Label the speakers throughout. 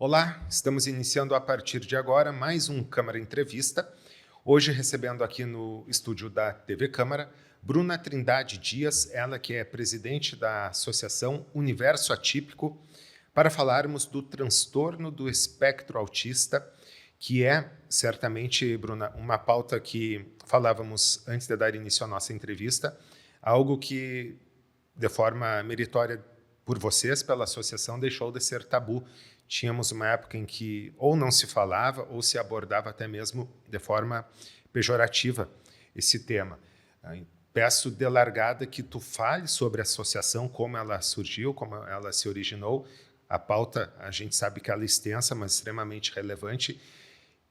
Speaker 1: Olá, estamos iniciando a partir de agora mais um Câmara Entrevista. Hoje recebendo aqui no estúdio da TV Câmara, Bruna Trindade Dias, ela que é presidente da Associação Universo Atípico, para falarmos do transtorno do espectro autista, que é, certamente, Bruna, uma pauta que falávamos antes de dar início à nossa entrevista, algo que, de forma meritória por vocês, pela associação, deixou de ser tabu. Tínhamos uma época em que ou não se falava ou se abordava até mesmo de forma pejorativa esse tema. Peço de largada que tu fale sobre a associação, como ela surgiu, como ela se originou. A pauta, a gente sabe que ela é extensa, mas extremamente relevante.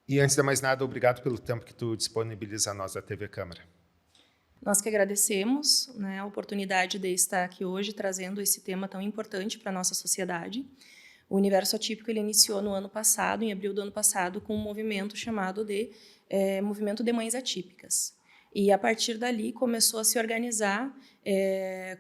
Speaker 1: E, antes de mais nada, obrigado pelo tempo que tu disponibiliza a nós da TV Câmara.
Speaker 2: Nós que agradecemos, a oportunidade de estar aqui hoje trazendo esse tema tão importante para a nossa sociedade. O Universo Atípico ele iniciou no ano passado, em abril do ano passado, com um movimento chamado de Movimento de Mães Atípicas. E, a partir dali, começou a se organizar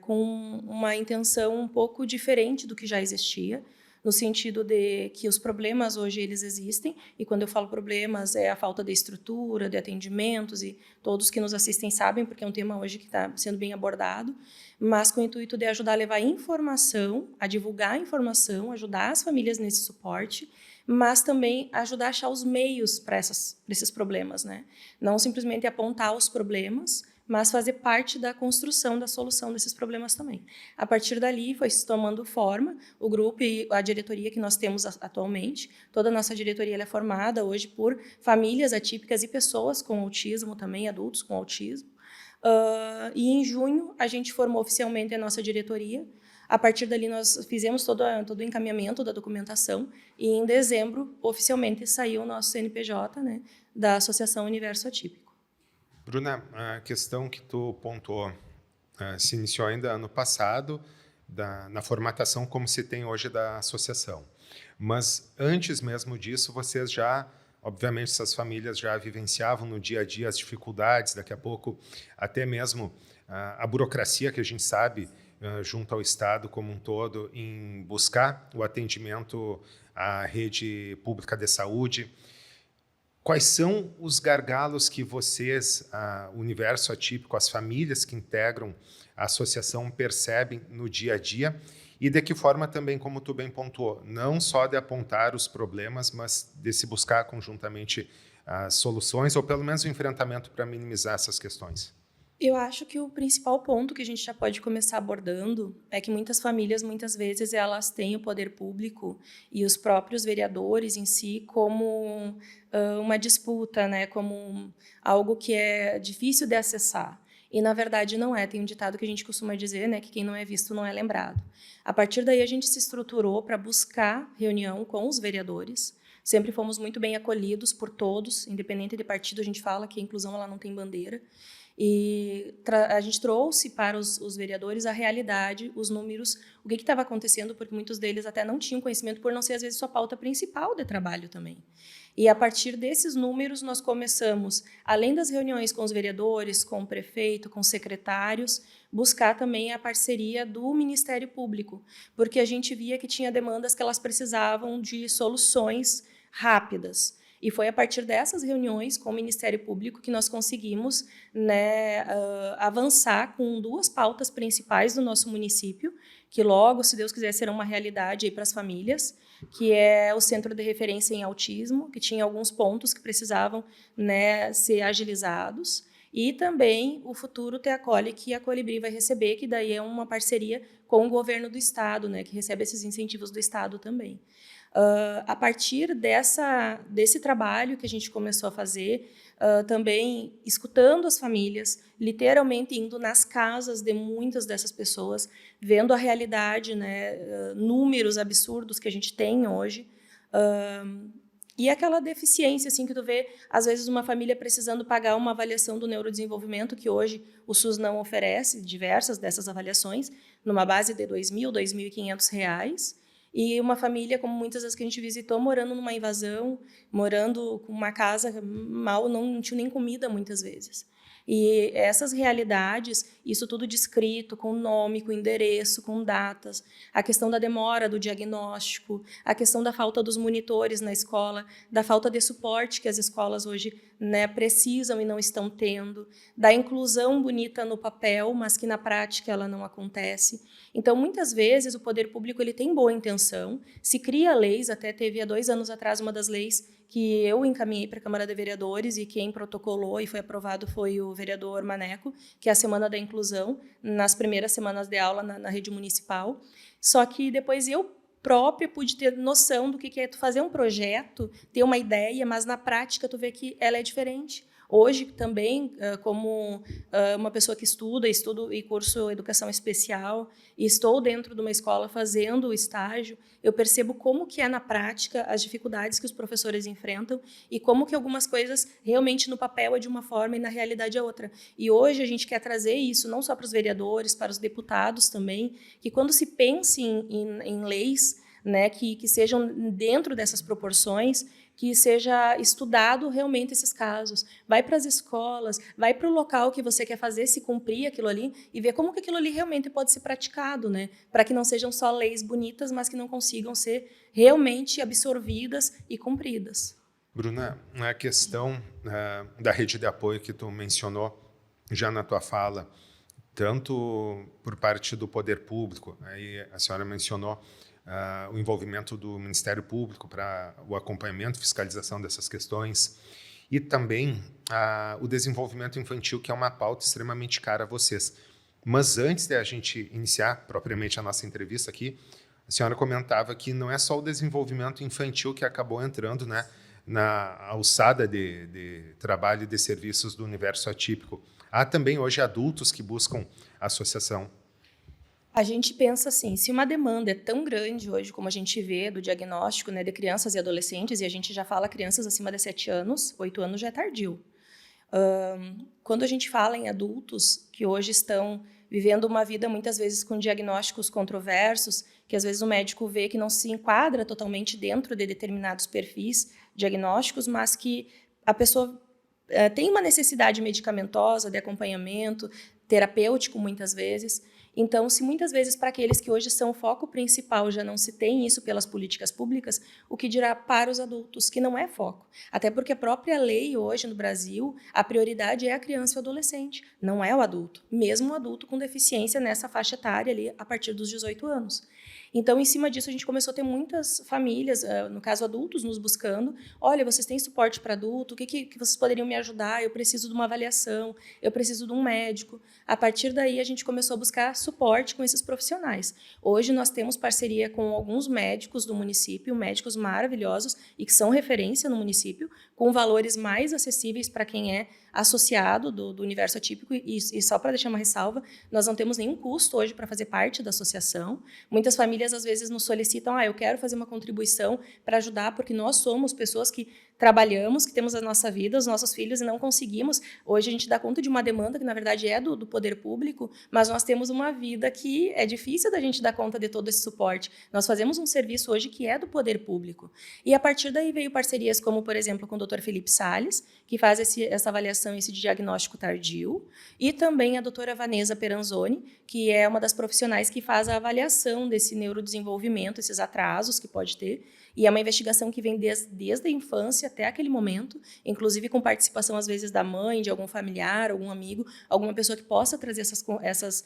Speaker 2: com uma intenção um pouco diferente do que já existia, no sentido de que os problemas hoje eles existem, e quando eu falo problemas é a falta de estrutura, de atendimentos, e todos que nos assistem sabem, porque é um tema hoje que está sendo bem abordado, mas com o intuito de ajudar a levar informação, a divulgar a informação, ajudar as famílias nesse suporte, mas também ajudar a achar os meios para esses problemas, né? Não simplesmente apontar os problemas, mas fazer parte da construção, da solução desses problemas também. A partir dali, foi se tomando forma o grupo e a diretoria que nós temos atualmente. Toda a nossa diretoria ela é formada hoje por famílias atípicas e pessoas com autismo também, adultos com autismo. E em junho, a gente formou oficialmente a nossa diretoria. A partir dali, nós fizemos todo o encaminhamento da documentação e, em dezembro, oficialmente saiu o nosso CNPJ, né, da Associação Universo Atípico.
Speaker 1: Bruna, a questão que tu pontuou se iniciou ainda ano passado, na formatação como se tem hoje da associação. Mas antes mesmo disso, vocês já, obviamente, essas famílias já vivenciavam no dia a dia as dificuldades, daqui a pouco até mesmo a burocracia que a gente sabe junto ao Estado como um todo em buscar o atendimento à rede pública de saúde. Quais são os gargalos que vocês, o Universo Atípico, as famílias que integram a associação percebem no dia a dia e de que forma também, como tu bem pontuou, não só de apontar os problemas, mas de se buscar conjuntamente as soluções ou pelo menos o enfrentamento para minimizar essas questões?
Speaker 2: Eu acho que o principal ponto que a gente já pode começar abordando é que muitas famílias, muitas vezes, elas têm o poder público e os próprios vereadores em si como uma disputa, né? Como algo que é difícil de acessar. E, na verdade, não é. Tem um ditado que a gente costuma dizer, né, que quem não é visto não é lembrado. A partir daí, a gente se estruturou para buscar reunião com os vereadores. Sempre fomos muito bem acolhidos por todos, independente de partido, a gente fala que a inclusão ela não tem bandeira. E a gente trouxe para os vereadores a realidade, os números, o que estava acontecendo, porque muitos deles até não tinham conhecimento, por não ser, às vezes, sua pauta principal de trabalho também. E, a partir desses números, nós começamos, além das reuniões com os vereadores, com o prefeito, com os secretários, buscar também a parceria do Ministério Público, porque a gente via que tinha demandas que elas precisavam de soluções rápidas. E foi a partir dessas reuniões com o Ministério Público que nós conseguimos, né, avançar com duas pautas principais do nosso município, que logo, se Deus quiser, serão uma realidade para as famílias, que é o Centro de Referência em Autismo, que tinha alguns pontos que precisavam, né, ser agilizados, e também o futuro Te Acolhe, que a Colibri vai receber, que daí é uma parceria com o governo do Estado, né, que recebe esses incentivos do Estado também. A partir desse trabalho que a gente começou a fazer, também escutando as famílias, literalmente indo nas casas de muitas dessas pessoas, vendo a realidade, né, números absurdos que a gente tem hoje, e aquela deficiência assim, que tu vê, às vezes, uma família precisando pagar uma avaliação do neurodesenvolvimento, que hoje o SUS não oferece, diversas dessas avaliações, numa base de R$ 2.000, R$ 2.500, e uma família, como muitas das que a gente visitou, morando numa invasão, morando com uma casa mal, não tinha nem comida muitas vezes. E essas realidades, isso tudo descrito, com nome, com endereço, com datas, a questão da demora do diagnóstico, a questão da falta dos monitores na escola, da falta de suporte que as escolas hoje, né, precisam e não estão tendo, da inclusão bonita no papel, mas que na prática ela não acontece. Então, muitas vezes, o poder público ele tem boa intenção, se cria leis, até teve há 2 anos atrás uma das leis que eu encaminhei para a Câmara de Vereadores e quem protocolou e foi aprovado foi o vereador Maneco, que é a Semana da Inclusão, nas primeiras semanas de aula na rede municipal. Só que depois eu própria pude ter noção do que é tu fazer um projeto, ter uma ideia, mas na prática tu vê que ela é diferente. Hoje também, como uma pessoa que estudo e curso educação especial, e estou dentro de uma escola fazendo o estágio, eu percebo como que é na prática as dificuldades que os professores enfrentam e como que algumas coisas realmente no papel é de uma forma e na realidade é outra. E hoje a gente quer trazer isso não só para os vereadores, para os deputados também, que quando se pense em leis, né, que sejam dentro dessas proporções, que seja estudado realmente esses casos. Vai para as escolas, vai para o local que você quer fazer, se cumprir aquilo ali, e ver como que aquilo ali realmente pode ser praticado, né? Para que não sejam só leis bonitas, mas que não consigam ser realmente absorvidas e cumpridas.
Speaker 1: Bruna, a questão da rede de apoio que tu mencionou já na tua fala, tanto por parte do poder público, aí a senhora mencionou o envolvimento do Ministério Público para o acompanhamento, fiscalização dessas questões, e também o desenvolvimento infantil, que é uma pauta extremamente cara a vocês. Mas antes de a gente iniciar propriamente a nossa entrevista aqui, a senhora comentava que não é só o desenvolvimento infantil que acabou entrando, né, na alçada de trabalho e de serviços do universo atípico. Há também hoje adultos que buscam associação.
Speaker 2: A gente pensa assim, se uma demanda é tão grande hoje como a gente vê do diagnóstico, né, de crianças e adolescentes, e a gente já fala crianças acima de 7 anos, 8 anos já é tardio. Quando a gente fala em adultos que hoje estão vivendo uma vida muitas vezes com diagnósticos controversos, que às vezes o médico vê que não se enquadra totalmente dentro de determinados perfis diagnósticos, mas que a pessoa tem uma necessidade medicamentosa, de acompanhamento, terapêutico muitas vezes. Então, se muitas vezes para aqueles que hoje são o foco principal já não se tem isso pelas políticas públicas, o que dirá para os adultos, que não é foco. Até porque a própria lei hoje no Brasil, a prioridade é a criança e o adolescente, não é o adulto, mesmo o adulto com deficiência nessa faixa etária ali a partir dos 18 anos. Então, em cima disso, a gente começou a ter muitas famílias, no caso adultos, nos buscando. Olha, vocês têm suporte para adulto? O que vocês poderiam me ajudar? Eu preciso de uma avaliação, eu preciso de um médico. A partir daí, a gente começou a buscar suporte com esses profissionais. Hoje, nós temos parceria com alguns médicos do município, médicos maravilhosos e que são referência no município, com valores mais acessíveis para quem é associado do universo atípico. E só para deixar uma ressalva, nós não temos nenhum custo hoje para fazer parte da associação. Muitas famílias, às vezes, nos solicitam, eu quero fazer uma contribuição para ajudar, porque nós somos pessoas que trabalhamos, que temos a nossa vida, os nossos filhos, e não conseguimos. Hoje a gente dá conta de uma demanda que, na verdade, é do poder público, mas nós temos uma vida que é difícil da gente dar conta de todo esse suporte. Nós fazemos um serviço hoje que é do poder público. E, a partir daí, veio parcerias como, por exemplo, com o Dr. Felipe Salles, que faz essa avaliação, esse diagnóstico tardio, e também a doutora Vanessa Peranzoni, que é uma das profissionais que faz a avaliação desse neurodesenvolvimento, esses atrasos que pode ter. E é uma investigação que vem desde a infância até aquele momento, inclusive com participação, às vezes, da mãe, de algum familiar, algum amigo, alguma pessoa que possa trazer essas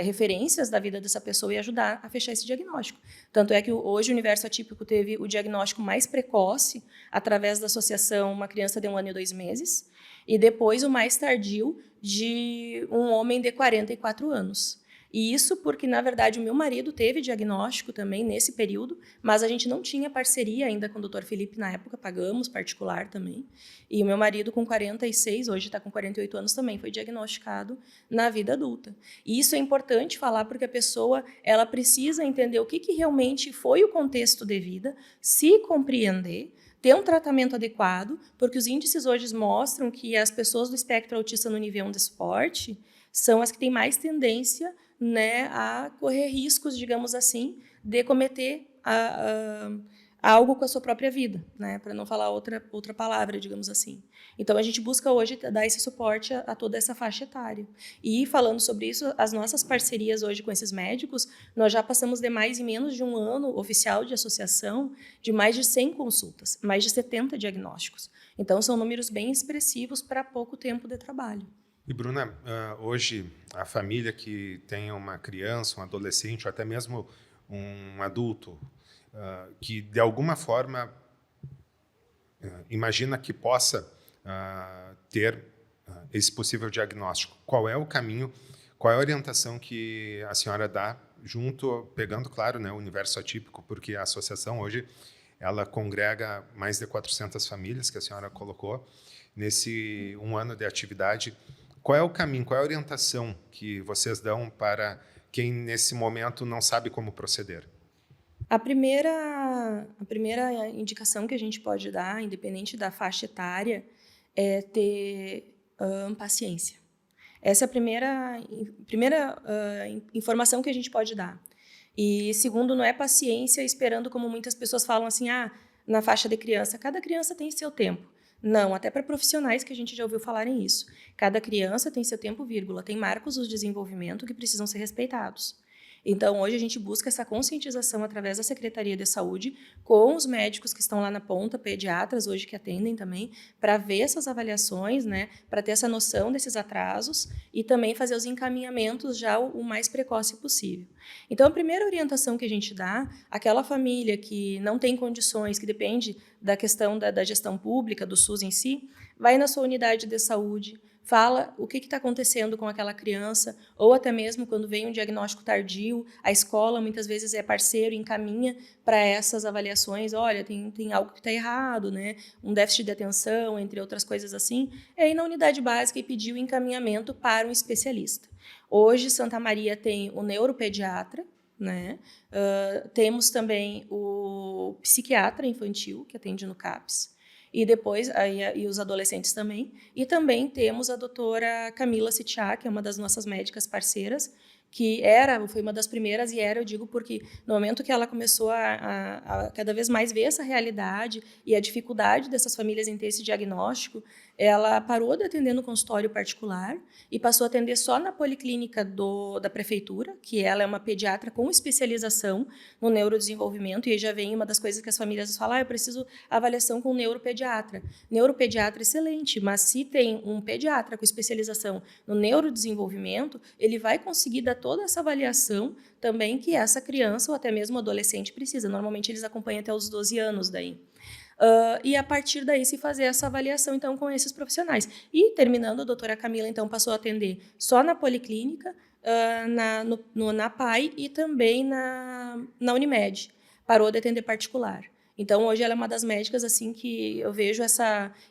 Speaker 2: referências da vida dessa pessoa e ajudar a fechar esse diagnóstico. Tanto é que hoje o Universo Atípico teve o diagnóstico mais precoce, através da associação Uma Criança de 1 ano e 2 meses, e depois o mais tardio de um homem de 44 anos. E isso porque, na verdade, o meu marido teve diagnóstico também nesse período, mas a gente não tinha parceria ainda com o Dr. Felipe na época, pagamos particular também. E o meu marido, com 46, hoje está com 48 anos, também foi diagnosticado na vida adulta. E isso é importante falar porque a pessoa ela precisa entender o que realmente foi o contexto de vida, se compreender, ter um tratamento adequado, porque os índices hoje mostram que as pessoas do espectro autista no nível 1 de suporte são as que têm mais tendência, né, a correr riscos, digamos assim, de cometer algo com a sua própria vida, né? Para não falar outra palavra, digamos assim. Então, a gente busca hoje dar esse suporte a toda essa faixa etária. E, falando sobre isso, as nossas parcerias hoje com esses médicos, nós já passamos em menos de um ano oficial de associação, de mais de 100 consultas, mais de 70 diagnósticos. Então, são números bem expressivos para pouco tempo de trabalho.
Speaker 1: E, Bruna, hoje, a família que tem uma criança, um adolescente, ou até mesmo um adulto, que, de alguma forma, imagina que possa ter esse possível diagnóstico. Qual é o caminho, qual é a orientação que a senhora dá, pegando, claro, né, o universo atípico, porque a associação hoje ela congrega mais de 400 famílias, que a senhora colocou, nesse um ano de atividade. Qual é o caminho, qual é a orientação que vocês dão para quem, nesse momento, não sabe como proceder?
Speaker 2: A primeira indicação que a gente pode dar, independente da faixa etária, é ter paciência. Essa é a primeira informação que a gente pode dar. E, segundo, não é paciência esperando, como muitas pessoas falam assim, na faixa de criança, cada criança tem seu tempo. Não, até para profissionais que a gente já ouviu falarem isso. Cada criança tem seu tempo, vírgula, tem marcos do desenvolvimento que precisam ser respeitados. Então, hoje a gente busca essa conscientização através da Secretaria de Saúde, com os médicos que estão lá na ponta, pediatras hoje que atendem também, para ver essas avaliações, né, para ter essa noção desses atrasos e também fazer os encaminhamentos já o mais precoce possível. Então, a primeira orientação que a gente dá, aquela família que não tem condições, que depende da questão da gestão pública, do SUS em si, vai na sua unidade de saúde, fala o que está acontecendo com aquela criança, ou até mesmo quando vem um diagnóstico tardio, a escola muitas vezes é parceiro e encaminha para essas avaliações, olha, tem algo que está errado, né? Um déficit de atenção, entre outras coisas assim, e aí na unidade básica e pedir o encaminhamento para um especialista. Hoje, Santa Maria tem o neuropediatra, né? Temos também o psiquiatra infantil, que atende no CAPS, e depois e os adolescentes também. E também temos a doutora Camila Sitiá, que é uma das nossas médicas parceiras, que foi uma das primeiras, eu digo porque no momento que ela começou a cada vez mais ver essa realidade e a dificuldade dessas famílias em ter esse diagnóstico, ela parou de atender no consultório particular e passou a atender só na policlínica da prefeitura, que ela é uma pediatra com especialização no neurodesenvolvimento, e aí já vem uma das coisas que as famílias falam, eu preciso avaliação com neuropediatra. Neuropediatra excelente, mas se tem um pediatra com especialização no neurodesenvolvimento, ele vai conseguir dar toda essa avaliação também que essa criança ou até mesmo adolescente precisa. Normalmente eles acompanham até os 12 anos daí. E a partir daí se fazer essa avaliação então com esses profissionais. E terminando, a doutora Camila então passou a atender só na policlínica, na PAI e também na Unimed. Parou de atender particular. Então, hoje ela é uma das médicas assim que eu vejo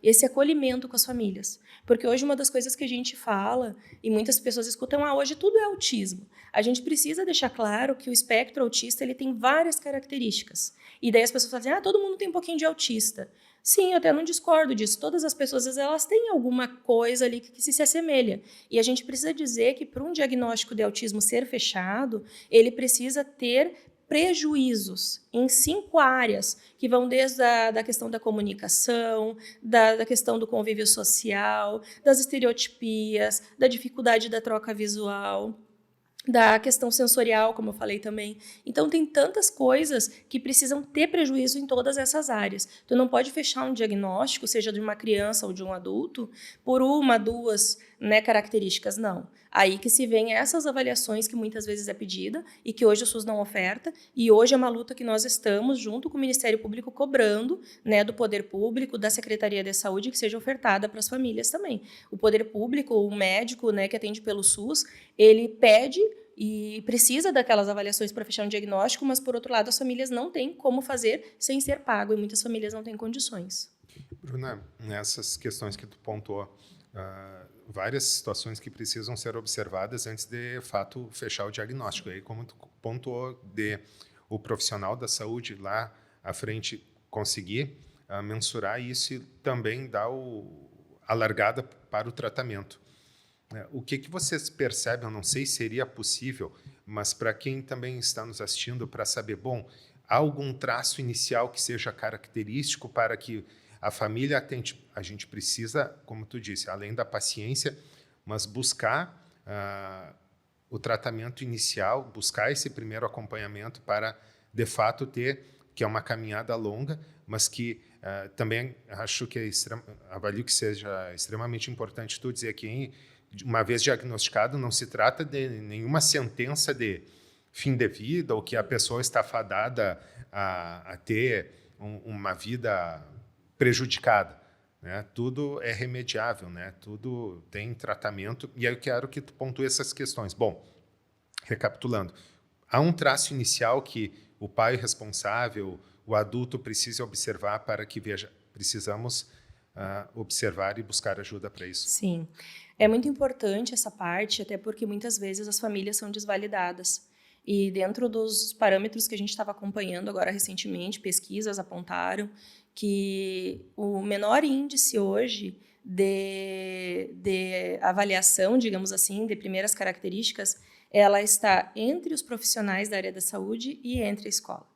Speaker 2: esse acolhimento com as famílias. Porque hoje uma das coisas que a gente fala, e muitas pessoas escutam, hoje tudo é autismo. A gente precisa deixar claro que o espectro autista ele tem várias características. E daí as pessoas falam assim, todo mundo tem um pouquinho de autista. Sim, eu até não discordo disso. Todas as pessoas, elas têm alguma coisa ali que se assemelha. E a gente precisa dizer que para um diagnóstico de autismo ser fechado, ele precisa ter prejuízos em 5 áreas, que vão desde a questão da comunicação, da questão do convívio social, das estereotipias, da dificuldade da troca visual, da questão sensorial, como eu falei também. Então, tem tantas coisas que precisam ter prejuízo em todas essas áreas. Tu não pode fechar um diagnóstico, seja de uma criança ou de um adulto, por 1, 2, características, não. Aí que se vem essas avaliações que muitas vezes é pedida e que hoje o SUS não oferta, e hoje é uma luta que nós estamos, junto com o Ministério Público, cobrando, do Poder Público, da Secretaria de Saúde, que seja ofertada para as famílias também. O Poder Público, o médico, que atende pelo SUS, ele pede e precisa daquelas avaliações para fechar um diagnóstico, mas, por outro lado, as famílias não têm como fazer sem ser pago, e muitas famílias não têm condições.
Speaker 1: Bruna, nessas questões que tu pontuou, várias situações que precisam ser observadas antes de fato fechar o diagnóstico. Aí, como tu pontuou, o profissional da saúde lá à frente conseguir mensurar isso e também dar a largada para o tratamento. O que vocês percebem, eu não sei se seria possível, mas para quem também está nos assistindo, para saber, há algum traço inicial que seja característico para que a família atente? A gente precisa, como tu disse, além da paciência, mas buscar o tratamento inicial, buscar esse primeiro acompanhamento para, de fato, ter, que é uma caminhada longa, mas que também acho que avalio que seja extremamente importante tu dizer que, uma vez diagnosticado, não se trata de nenhuma sentença de fim de vida ou que a pessoa está fadada a ter uma vida prejudicada, né? Tudo é remediável, né? Tudo tem tratamento, e aí eu quero que tu pontue essas questões. Bom, recapitulando, há um traço inicial que o pai responsável, o adulto precisa observar para que veja, precisamos observar e buscar ajuda para isso.
Speaker 2: Sim, é muito importante essa parte, até porque muitas vezes as famílias são desvalidadas. E dentro dos parâmetros que a gente estava acompanhando agora recentemente, pesquisas apontaram que o menor índice hoje de avaliação, digamos assim, de primeiras características, ela está entre os profissionais da área da saúde e entre a escola.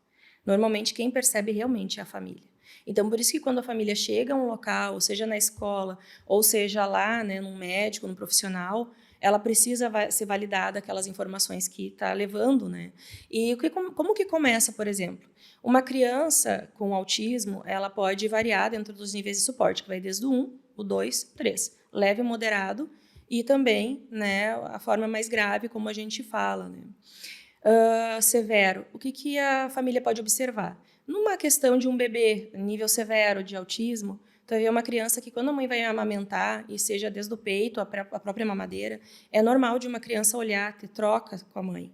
Speaker 2: Normalmente, quem percebe realmente é a família. Então, por isso que quando a família chega a um local, seja na escola, ou seja lá, né, num médico, num profissional, ela precisa ser validada aquelas informações que está levando, né? E como que começa, por exemplo? Uma criança com autismo, ela pode variar dentro dos níveis de suporte, que vai desde o 1, o 2, 3. Leve, moderado e também, né, a forma mais grave, como a gente fala, né? Severo, o que a família pode observar? Numa questão de um bebê nível severo de autismo, tu vai ver uma criança que quando a mãe vai amamentar, e seja desde o peito, a própria mamadeira, é normal de uma criança olhar, ter troca com a mãe.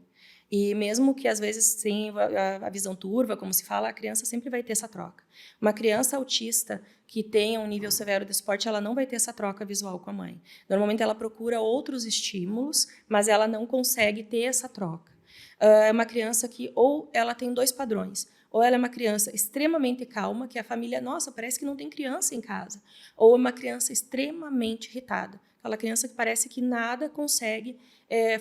Speaker 2: E mesmo que às vezes tenha a visão turva, como se fala, a criança sempre vai ter essa troca. Uma criança autista que tenha um nível severo de suporte, ela não vai ter essa troca visual com a mãe. Normalmente ela procura outros estímulos, mas ela não consegue ter essa troca. É uma criança que ou ela tem dois padrões, ou ela é uma criança extremamente calma, que a família, nossa, parece que não tem criança em casa, ou é uma criança extremamente irritada, aquela criança que parece que nada consegue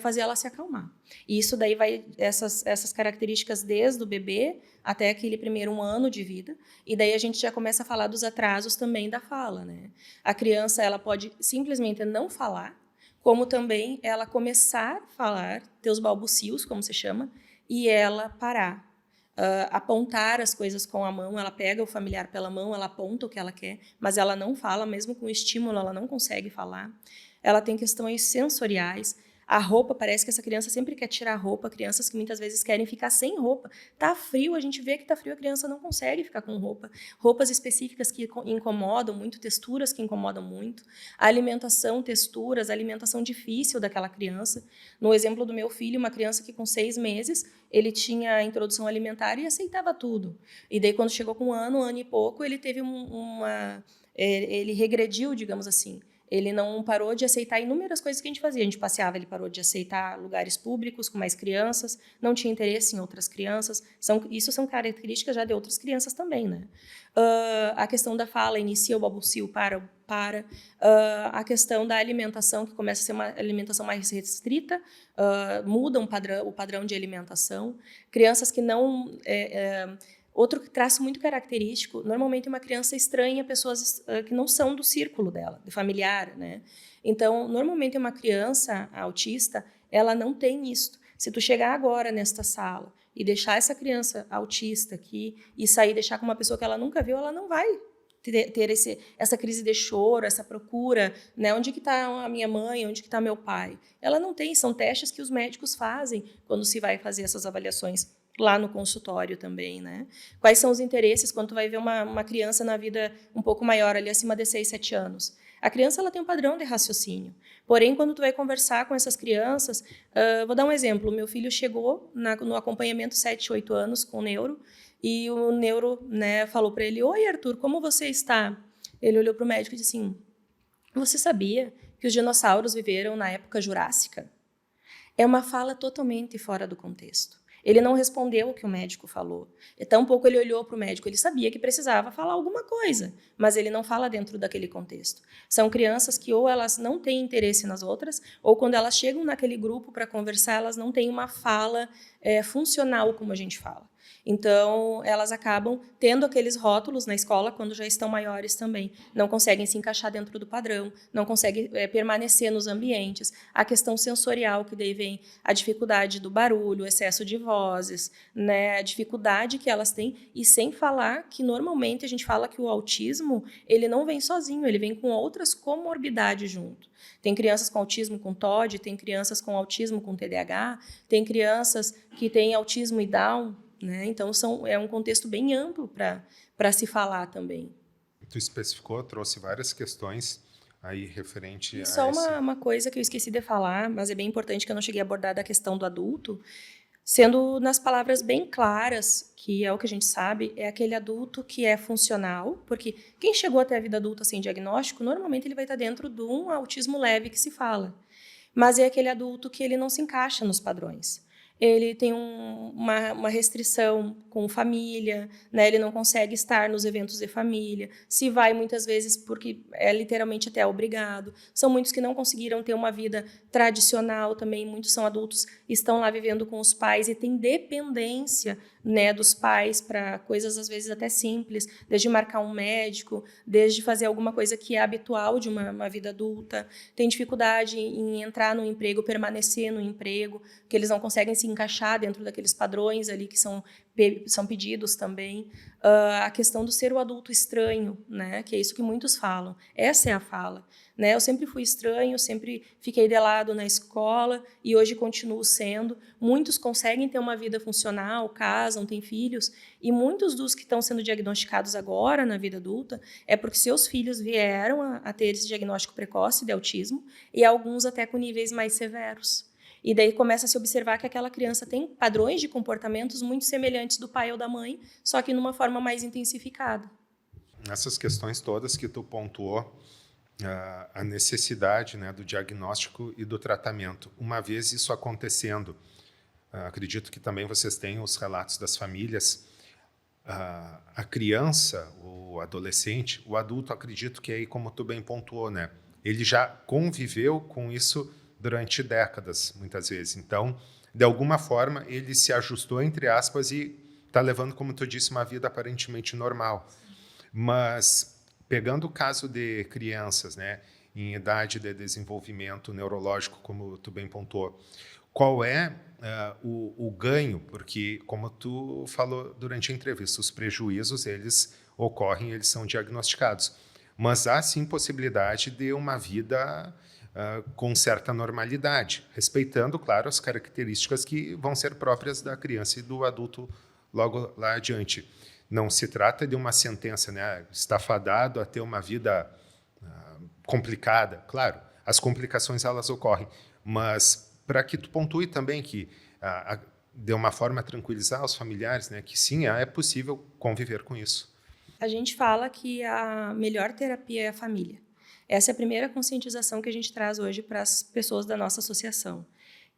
Speaker 2: fazer ela se acalmar. E isso daí vai, essas características desde o bebê até aquele primeiro 1 ano de vida, e daí a gente já começa a falar dos atrasos também da fala, né? A criança, ela pode simplesmente não falar, como também ela começar a falar, ter os balbucios, como se chama, e ela parar. Apontar as coisas com a mão, ela pega o familiar pela mão, ela aponta o que ela quer, mas ela não fala, mesmo com estímulo, ela não consegue falar. Ela tem questões sensoriais. A roupa, parece que essa criança sempre quer tirar a roupa, crianças que muitas vezes querem ficar sem roupa. Tá frio, a gente vê que tá frio, a criança não consegue ficar com roupa. Roupas específicas que incomodam muito, texturas que incomodam muito. A alimentação, texturas, a alimentação difícil daquela criança. No exemplo do meu filho, uma criança que com 6 meses, ele tinha a introdução alimentar e aceitava tudo. E daí, quando chegou com 1 ano e pouco, ele teve ele regrediu, digamos assim. Ele não parou de aceitar inúmeras coisas que a gente fazia. A gente passeava, ele parou de aceitar lugares públicos com mais crianças, não tinha interesse em outras crianças. Isso são características já de outras crianças também, né? A questão da fala, inicia o balbucio, para. A questão da alimentação, que começa a ser uma alimentação mais restrita, muda o padrão de alimentação. Crianças que não... Outro traço muito característico, normalmente uma criança estranha pessoas que não são do círculo dela, de familiar, né? Então, normalmente uma criança autista, ela não tem isso. Se tu chegar agora nesta sala e deixar essa criança autista aqui e sair, deixar com uma pessoa que ela nunca viu, ela não vai ter essa crise de choro, essa procura, né? Onde que está a minha mãe, onde que está meu pai? Ela não tem, são testes que os médicos fazem quando se vai fazer essas avaliações lá no consultório também, né? Quais são os interesses quando tu vai ver uma criança na vida um pouco maior, ali acima de 6, 7 anos? A criança, ela tem um padrão de raciocínio. Porém, quando tu vai conversar com essas crianças, vou dar um exemplo. O meu filho chegou no acompanhamento 7, 8 anos com o neuro, e o neuro, né, falou para ele: "Oi, Arthur, como você está?" Ele olhou para o médico e disse assim: "Você sabia que os dinossauros viveram na época jurássica?" É uma fala totalmente fora do contexto. Ele não respondeu o que o médico falou. E tampouco ele olhou para o médico. Ele sabia que precisava falar alguma coisa, mas ele não fala dentro daquele contexto. São crianças que ou elas não têm interesse nas outras, ou quando elas chegam naquele grupo para conversar, elas não têm uma fala funcional, como a gente fala. Então, elas acabam tendo aqueles rótulos na escola quando já estão maiores também. Não conseguem se encaixar dentro do padrão, não conseguem permanecer nos ambientes. A questão sensorial, que daí vem a dificuldade do barulho, o excesso de vozes, né? A dificuldade que elas têm. E sem falar que, normalmente, a gente fala que o autismo, ele não vem sozinho, ele vem com outras comorbidades junto. Tem crianças com autismo com TOD, tem crianças com autismo com TDAH, tem crianças que têm autismo e Down, né? Então, é um contexto bem amplo para se falar também.
Speaker 1: Tu especificou, trouxe várias questões aí referente
Speaker 2: E
Speaker 1: a
Speaker 2: só
Speaker 1: esse...
Speaker 2: uma coisa que eu esqueci de falar, mas é bem importante que eu não cheguei a abordar da questão do adulto, sendo nas palavras bem claras, que é o que a gente sabe, é aquele adulto que é funcional, porque quem chegou até a vida adulta sem diagnóstico, normalmente ele vai estar dentro de um autismo leve que se fala. Mas é aquele adulto que ele não se encaixa nos padrões. Ele tem uma restrição com família, né? Ele não consegue estar nos eventos de família, se vai muitas vezes porque é literalmente até obrigado. São muitos que não conseguiram ter uma vida tradicional também, muitos são adultos, estão lá vivendo com os pais e têm dependência, né, dos pais para coisas às vezes até simples, desde marcar um médico, desde fazer alguma coisa que é habitual de uma vida adulta. Tem dificuldade em entrar no emprego, permanecer no emprego, que eles não conseguem se encaixar dentro daqueles padrões ali que são pedidos também. A questão do ser o adulto estranho, né? Que é isso que muitos falam. Essa é a fala. Né? Eu sempre fui estranho, sempre fiquei de lado na escola e hoje continuo sendo. Muitos conseguem ter uma vida funcional, casam, têm filhos, e muitos dos que estão sendo diagnosticados agora na vida adulta é porque seus filhos vieram a ter esse diagnóstico precoce de autismo e alguns até com níveis mais severos. E daí começa a se observar que aquela criança tem padrões de comportamentos muito semelhantes do pai ou da mãe, só que numa forma mais intensificada.
Speaker 1: Essas questões todas que tu pontuou, a necessidade, né, do diagnóstico e do tratamento. Uma vez isso acontecendo, acredito que também vocês tenham os relatos das famílias, a criança, o adolescente, o adulto, acredito que aí, como tu bem pontuou, né, ele já conviveu com isso durante décadas, muitas vezes. Então, de alguma forma, ele se ajustou, entre aspas, e está levando, como tu disse, uma vida aparentemente normal. Mas, pegando o caso de crianças, né, em idade de desenvolvimento neurológico, como tu bem pontuou, qual é o ganho? Porque, como tu falou durante a entrevista, os prejuízos, eles ocorrem, eles são diagnosticados. Mas há, sim, possibilidade de uma vida com certa normalidade, respeitando, claro, as características que vão ser próprias da criança e do adulto logo lá adiante. Não se trata de uma sentença, né? Está fadado a ter uma vida complicada. Claro, as complicações elas ocorrem, mas para que tu pontue também que, de uma forma a tranquilizar os familiares, né, que sim, é possível conviver com isso.
Speaker 2: A gente fala que a melhor terapia é a família. Essa é a primeira conscientização que a gente traz hoje para as pessoas da nossa associação,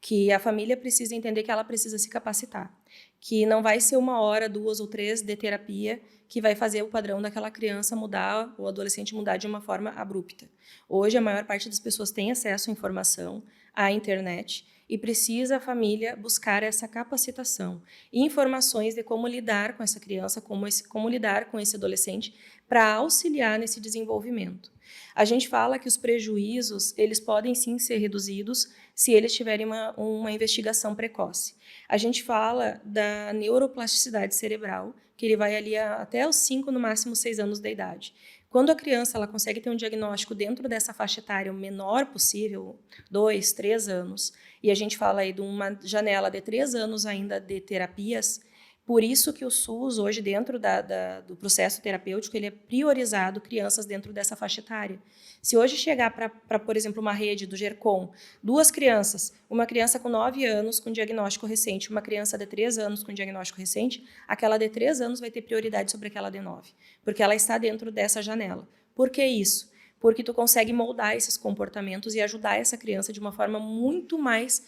Speaker 2: que a família precisa entender que ela precisa se capacitar, que não vai ser 1 hora, 2 ou 3 de terapia que vai fazer o padrão daquela criança mudar, o adolescente mudar de uma forma abrupta. Hoje, a maior parte das pessoas tem acesso à informação, à internet, e precisa a família buscar essa capacitação e informações de como lidar com essa criança, como lidar com esse adolescente, para auxiliar nesse desenvolvimento. A gente fala que os prejuízos, eles podem sim ser reduzidos se eles tiverem uma investigação precoce. A gente fala da neuroplasticidade cerebral, que ele vai ali até os 5, no máximo 6 anos de idade. Quando a criança ela consegue ter um diagnóstico dentro dessa faixa etária o menor possível, 2, 3 anos, e a gente fala aí de uma janela de 3 anos ainda de terapias, por isso que o SUS, hoje, dentro do processo terapêutico, ele é priorizado crianças dentro dessa faixa etária. Se hoje chegar para, por exemplo, uma rede do GERCOM, 2 crianças, uma criança com 9 anos com diagnóstico recente, uma criança de 3 anos com diagnóstico recente, aquela de 3 anos vai ter prioridade sobre aquela de 9, porque ela está dentro dessa janela. Por que isso? Porque tu consegue moldar esses comportamentos e ajudar essa criança de uma forma muito mais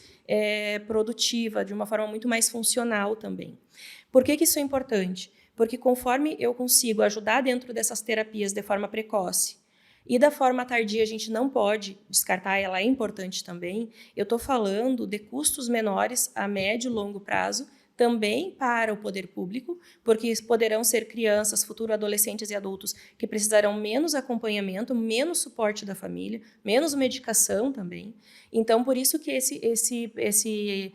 Speaker 2: produtiva, de uma forma muito mais funcional também. Por que isso é importante? Porque conforme eu consigo ajudar dentro dessas terapias de forma precoce e da forma tardia a gente não pode descartar, ela é importante também, eu estou falando de custos menores a médio e longo prazo também para o poder público, porque poderão ser crianças, futuros adolescentes e adultos que precisarão menos acompanhamento, menos suporte da família, menos medicação também. Então, por isso que esse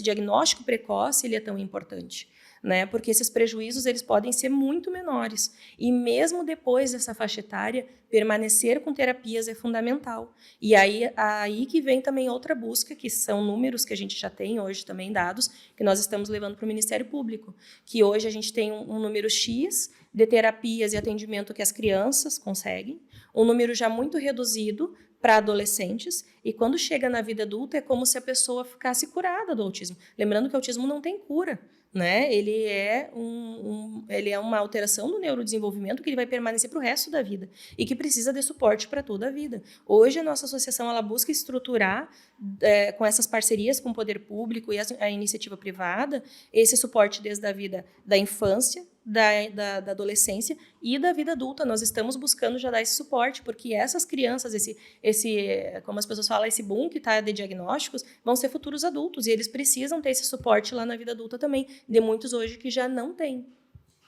Speaker 2: diagnóstico precoce ele é tão importante. Né? Porque esses prejuízos eles podem ser muito menores. E mesmo depois dessa faixa etária, permanecer com terapias é fundamental. E aí que vem também outra busca, que são números que a gente já tem hoje também, dados, que nós estamos levando para o Ministério Público, que hoje a gente tem um número X de terapias e atendimento que as crianças conseguem, um número já muito reduzido para adolescentes, e quando chega na vida adulta é como se a pessoa ficasse curada do autismo. Lembrando que o autismo não tem cura, né? Ele é uma alteração do neurodesenvolvimento que ele vai permanecer para o resto da vida e que precisa de suporte para toda a vida. Hoje a nossa associação ela busca estruturar com essas parcerias com o poder público e a iniciativa privada esse suporte desde a vida da infância, da adolescência e da vida adulta. Nós estamos buscando já dar esse suporte, porque essas crianças, como as pessoas falam, esse boom que está de diagnósticos, vão ser futuros adultos, e eles precisam ter esse suporte lá na vida adulta também, de muitos hoje que já não têm.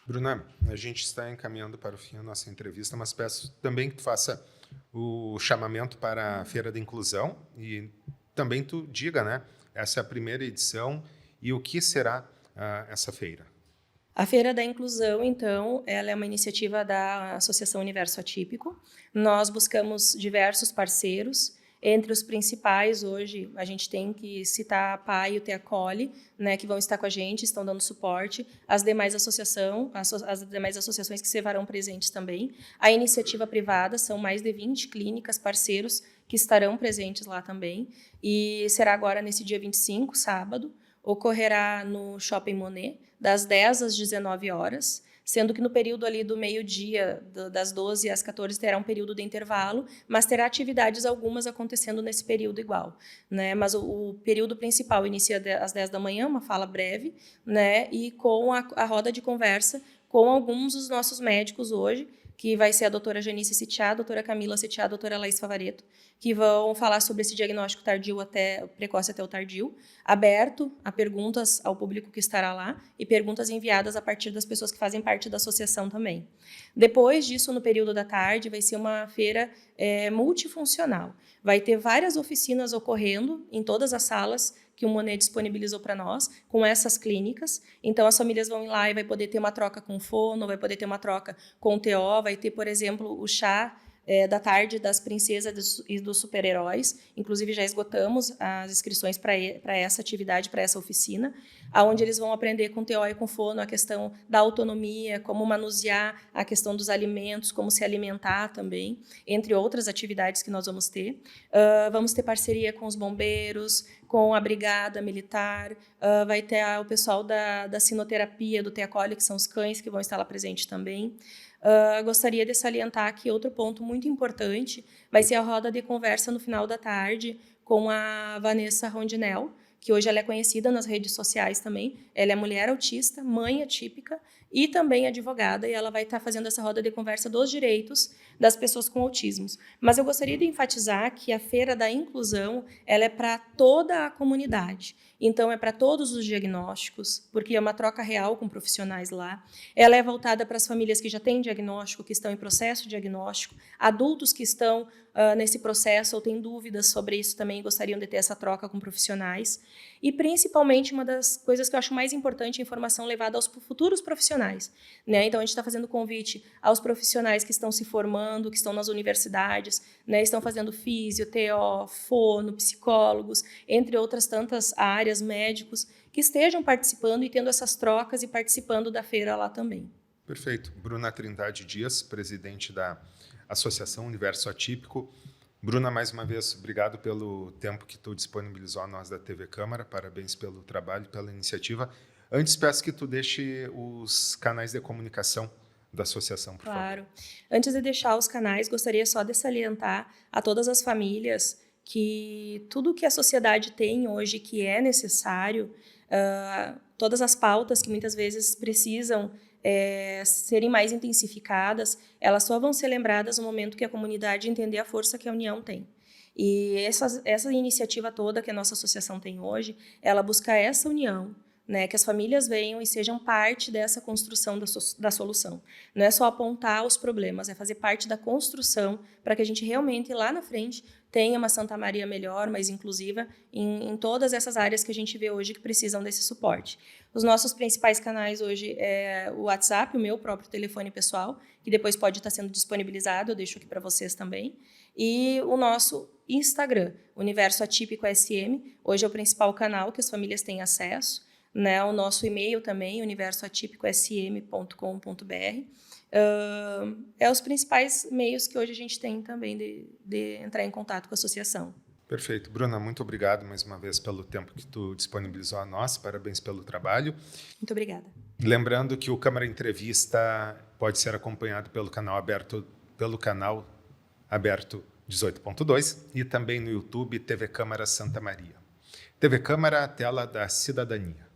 Speaker 1: Bruna, a gente está encaminhando para o fim da nossa entrevista, mas peço também que tu faça o chamamento para a Feira da Inclusão e também tu diga, né, essa é a primeira edição e o que será essa feira.
Speaker 2: A Feira da Inclusão, então, ela é uma iniciativa da Associação Universo Atípico. Nós buscamos diversos parceiros. Entre os principais, hoje, a gente tem que citar a PAI e o Teacoli, né, que vão estar com a gente, estão dando suporte. As demais associações que serão presentes também. A iniciativa privada, são mais de 20 clínicas, parceiros, que estarão presentes lá também. E será agora nesse dia 25, sábado. Ocorrerá no Shopping Monet, das 10 às 19 horas, sendo que no período ali do meio-dia, das 12 às 14, terá um período de intervalo, mas terá atividades algumas acontecendo nesse período igual, né? Mas o período principal inicia às 10 da manhã, uma fala breve, né? E com a roda de conversa com alguns dos nossos médicos hoje, que vai ser a doutora Janice Sitiá, a doutora Camila Sitiá, a doutora Laís Favaretto, que vão falar sobre esse diagnóstico precoce até o tardio, aberto a perguntas ao público que estará lá e perguntas enviadas a partir das pessoas que fazem parte da associação também. Depois disso, no período da tarde, vai ser uma feira multifuncional. Vai ter várias oficinas ocorrendo em todas as salas que o Monet disponibilizou para nós, com essas clínicas. Então, as famílias vão ir lá e vai poder ter uma troca com o fono, vai poder ter uma troca com o TO, vai ter, por exemplo, o chá da tarde das princesas e dos super-heróis. Inclusive, já esgotamos as inscrições para essa atividade, para essa oficina, onde eles vão aprender com o TO e com o fono a questão da autonomia, como manusear a questão dos alimentos, como se alimentar também, entre outras atividades que nós vamos ter. Vamos ter parceria com os bombeiros, com a Brigada Militar, vai ter o pessoal da sinoterapia, do Teacoli, que são os cães que vão estar lá presentes também. Gostaria de salientar que outro ponto muito importante vai ser a roda de conversa no final da tarde com a Vanessa Rondinel, que hoje ela é conhecida nas redes sociais também. Ela é mulher autista, mãe atípica e também advogada, e ela vai estar fazendo essa roda de conversa dos direitos das pessoas com autismos. Mas eu gostaria de enfatizar que a Feira da Inclusão ela é para toda a comunidade. Então, é para todos os diagnósticos, porque é uma troca real com profissionais lá. Ela é voltada para as famílias que já têm diagnóstico, que estão em processo de diagnóstico, adultos que estão nesse processo ou têm dúvidas sobre isso também, gostariam de ter essa troca com profissionais. E, principalmente, uma das coisas que eu acho mais importante é a informação levada aos futuros profissionais, né? Então, a gente está fazendo convite aos profissionais que estão se formando, que estão nas universidades, né? Estão fazendo físio, TO, fono, psicólogos, entre outras tantas áreas, médicos, que estejam participando e tendo essas trocas e participando da feira lá também.
Speaker 1: Perfeito. Bruna Trindade Dias, presidente da Associação Universo Atípico. Bruna, mais uma vez, obrigado pelo tempo que tu disponibilizou a nós da TV Câmara. Parabéns pelo trabalho, pela iniciativa. Antes, peço que tu deixe os canais de comunicação da associação, por favor.
Speaker 2: Claro. Antes de deixar os canais, gostaria só de salientar a todas as famílias que tudo que a sociedade tem hoje que é necessário, todas as pautas que muitas vezes precisam serem mais intensificadas, elas só vão ser lembradas no momento que a comunidade entender a força que a união tem. E essa iniciativa toda que a nossa associação tem hoje, ela busca essa união, né? Que as famílias venham e sejam parte dessa construção da solução. Não é só apontar os problemas, é fazer parte da construção para que a gente realmente, lá na frente, tenha uma Santa Maria melhor, mais inclusiva, em todas essas áreas que a gente vê hoje que precisam desse suporte. Os nossos principais canais hoje é o WhatsApp, o meu próprio telefone pessoal, que depois pode estar sendo disponibilizado, eu deixo aqui para vocês também, e o nosso Instagram, Universo Atípico SM, hoje é o principal canal que as famílias têm acesso, né? O nosso e-mail também, universoatípicosm.com.br. É os principais meios que hoje a gente tem também de entrar em contato com a associação.
Speaker 1: Perfeito. Bruna, muito obrigado mais uma vez pelo tempo que tu disponibilizou a nós. Parabéns pelo trabalho.
Speaker 2: Muito obrigada.
Speaker 1: Lembrando que o Câmara Entrevista pode ser acompanhado pelo canal aberto 18.2 e também no YouTube TV Câmara Santa Maria. TV Câmara, a tela da cidadania.